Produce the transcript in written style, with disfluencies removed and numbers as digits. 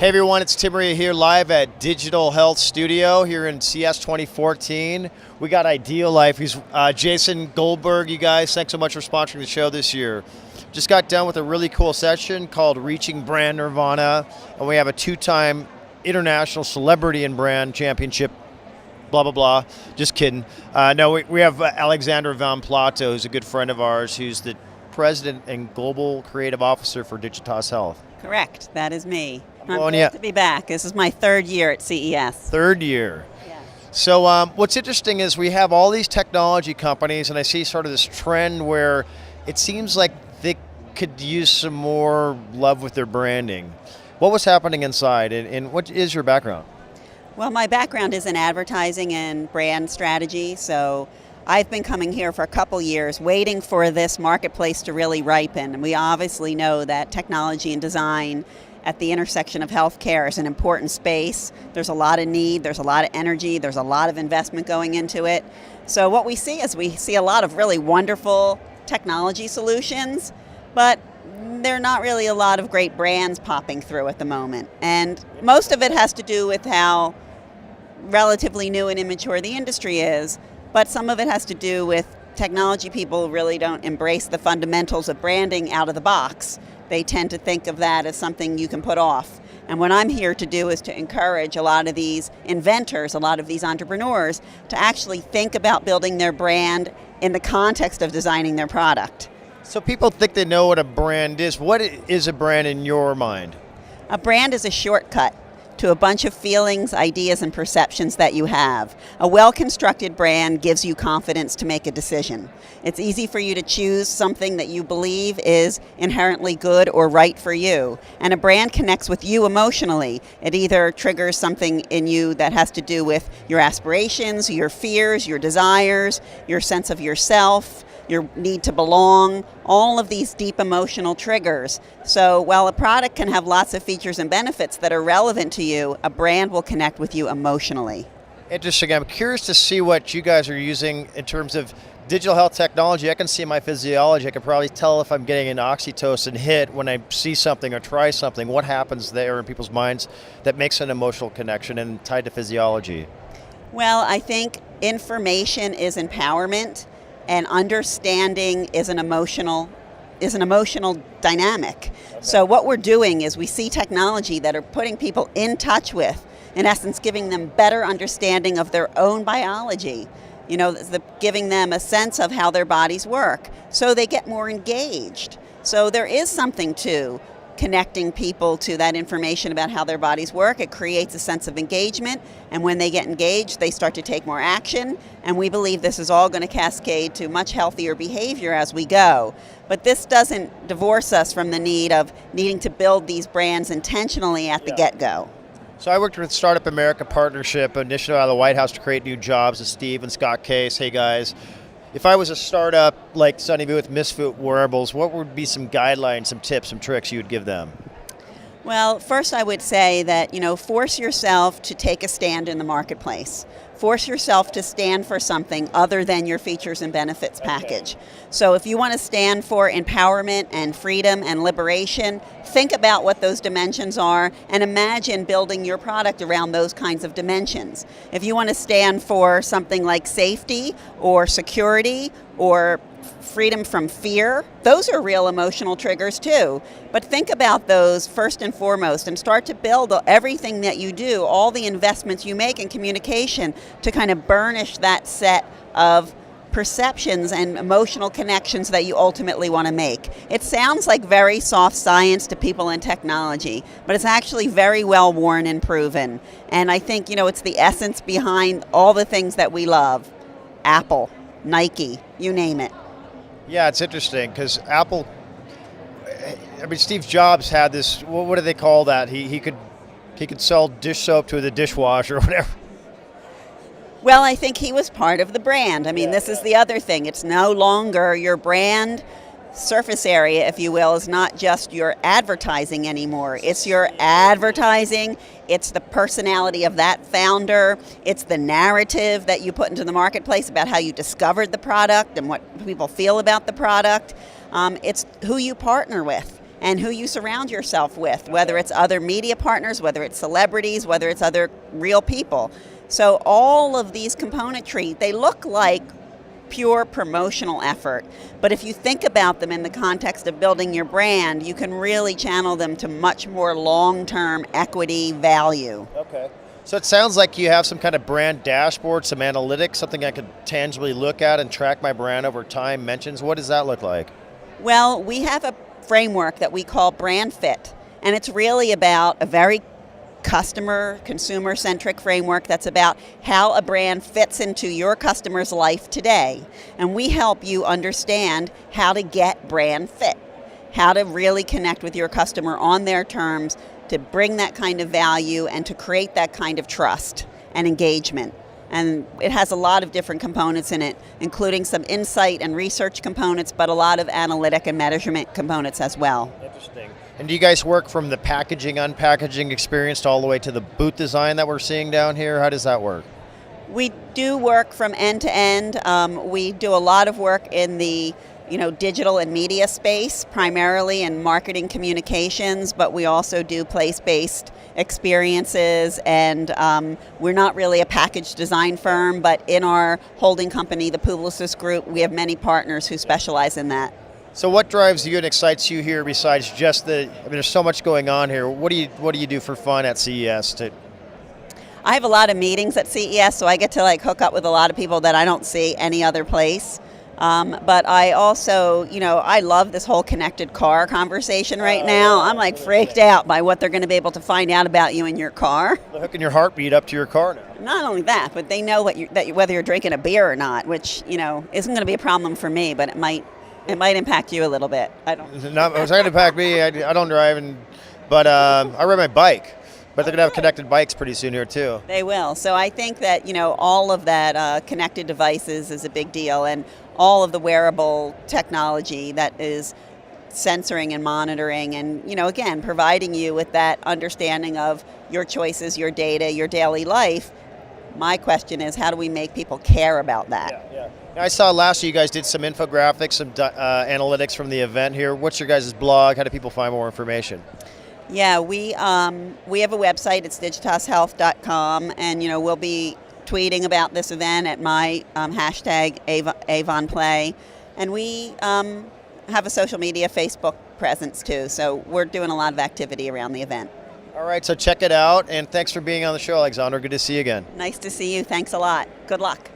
Hey everyone, it's Tim Reha here live at Digital Health Studio here in CES 2014. We got Ideal Life. He's Jason Goldberg, you guys. Thanks so much for sponsoring the show this year. Just got done with a really cool session called Reaching Brand Nirvana, and we have a 2-time international celebrity and brand championship, blah, blah, blah. Just kidding. No, we have Alexandra von Plato, who's a good friend of ours, who's the president and global creative officer for Digitas Health. Correct, that is me. I'm Well, glad to be back. This is my third year at CES. Third year. Yeah. So what's interesting is we have all these technology companies, and I see sort of this trend where it seems like they could use some more love with their branding. What was happening inside, and what is your background? Well, my background is in advertising and brand strategy, so I've been coming here for a couple years waiting for this marketplace to really ripen. And we obviously know that technology and design at the intersection of healthcare is an important space. There's a lot of need, there's a lot of energy, there's a lot of investment going into it. So what we see is we see a lot of really wonderful technology solutions, but there are not really a lot of great brands popping through at the moment. And most of it has to do with how relatively new and immature the industry is, but some of it has to do with technology people really don't embrace the fundamentals of branding out of the box. They tend to think of that as something you can put off. And what I'm here to do is to encourage a lot of these inventors, a lot of these entrepreneurs, to actually think about building their brand in the context of designing their product. So people think they know what a brand is. What is a brand in your mind? A brand is a shortcut to a bunch of feelings, ideas, and perceptions that you have. A well-constructed brand gives you confidence to make a decision. It's easy for you to choose something that you believe is inherently good or right for you. And a brand connects with you emotionally. It either triggers something in you that has to do with your aspirations, your fears, your desires, your sense of yourself, your need to belong, all of these deep emotional triggers. So while a product can have lots of features and benefits that are relevant to you, a brand will connect with you emotionally. Interesting. I'm curious to see what you guys are using in terms of digital health technology. I can see my physiology. I can probably tell if I'm getting an oxytocin hit when I see something or try something. What happens there in people's minds that makes an emotional connection and tied to physiology? Well, I think information is empowerment, and understanding is an emotional dynamic. Okay. So what we're doing is we see technology that are putting people in touch with, in essence, giving them better understanding of their own biology, giving them a sense of how their bodies work, so they get more engaged. So there is something to connecting people to that information about how their bodies work. It creates a sense of engagement, and when they get engaged, they start to take more action, and we believe this is all going to cascade to much healthier behavior as we go. But this doesn't divorce us from the need of needing to build these brands intentionally at the get-go. So I worked with Startup America Partnership, initiative out of the White House to create new jobs with Steve and Scott Case. Hey guys, if I was a startup like Sunny B with Misfit Wearables, what would be some guidelines, some tips, some tricks you would give them? Well, first I would say that, force yourself to take a stand in the marketplace. Force yourself to stand for something other than your features and benefits package. So if you want to stand for empowerment and freedom and liberation, think about what those dimensions are and imagine building your product around those kinds of dimensions. If you want to stand for something like safety or security or freedom from fear, those are real emotional triggers too. But think about those first and foremost and start to build everything that you do, all the investments you make in communication to kind of burnish that set of perceptions and emotional connections that you ultimately want to make. It sounds like very soft science to people in technology, but it's actually very well worn and proven. And I think, it's the essence behind all the things that we love. Apple, Nike, you name it. Yeah, it's interesting because Apple, Steve Jobs had this, what do they call that? He could sell dish soap to the dishwasher or whatever. Well, I think he was part of the brand. This is the other thing. It's no longer your brand surface area, if you will, is not just your advertising anymore. It's your advertising, it's the personality of that founder, it's the narrative that you put into the marketplace about how you discovered the product and what people feel about the product. It's who you partner with. and who you surround yourself with, whether it's other media partners, whether it's celebrities, whether it's other real people. So all of these componentry, they look like pure promotional effort, but if you think about them in the context of building your brand, you can really channel them to much more long-term equity value. Okay. So it sounds like you have some kind of brand dashboard, some analytics, something I could tangibly look at and track my brand over time. Mentions, what does that look like? Well, we have a framework that we call Brand Fit, and it's really about a very consumer-centric framework that's about how a brand fits into your customer's life today. And we help you understand how to get brand fit, how to really connect with your customer on their terms, to bring that kind of value and to create that kind of trust and engagement. And it has a lot of different components in it, including some insight and research components, but a lot of analytic and measurement components as well. Interesting. And do you guys work from the packaging, unpackaging experience to all the way to the booth design that we're seeing down here? How does that work? We do work from end to end. We do a lot of work in the digital and media space, primarily in marketing communications, but we also do place-based experiences, and we're not really a package design firm, but in our holding company, the Publicis Group, we have many partners who specialize in that. So what drives you and excites you here besides just there's so much going on here. What do you do for fun at CES? I have a lot of meetings at CES, so I get to hook up with a lot of people that I don't see any other place. But I also, I love this whole connected car conversation right now. I'm freaked out by what they're going to be able to find out about you in your car. They're hooking your heartbeat up to your car now. Not only that, but they know whether you're drinking a beer or not, which, isn't going to be a problem for me, but it might impact you a little bit. I don't. It's not going to impact me. I don't drive, but I ride my bike. But they're going to have connected bikes pretty soon here too. They will. So I think that, all of that connected devices is a big deal, and all of the wearable technology that is sensoring and monitoring and, again, providing you with that understanding of your choices, your data, your daily life. My question is, how do we make people care about that? Yeah. I saw last year you guys did some infographics, some analytics from the event here. What's your guys' blog? How do people find more information? Yeah, we have a website. It's digitashealth.com, and we'll be tweeting about this event at my hashtag #AvonPlay, and we have a social media Facebook presence too. So we're doing a lot of activity around the event. All right, so check it out, and thanks for being on the show, Alexandra. Good to see you again. Nice to see you. Thanks a lot. Good luck.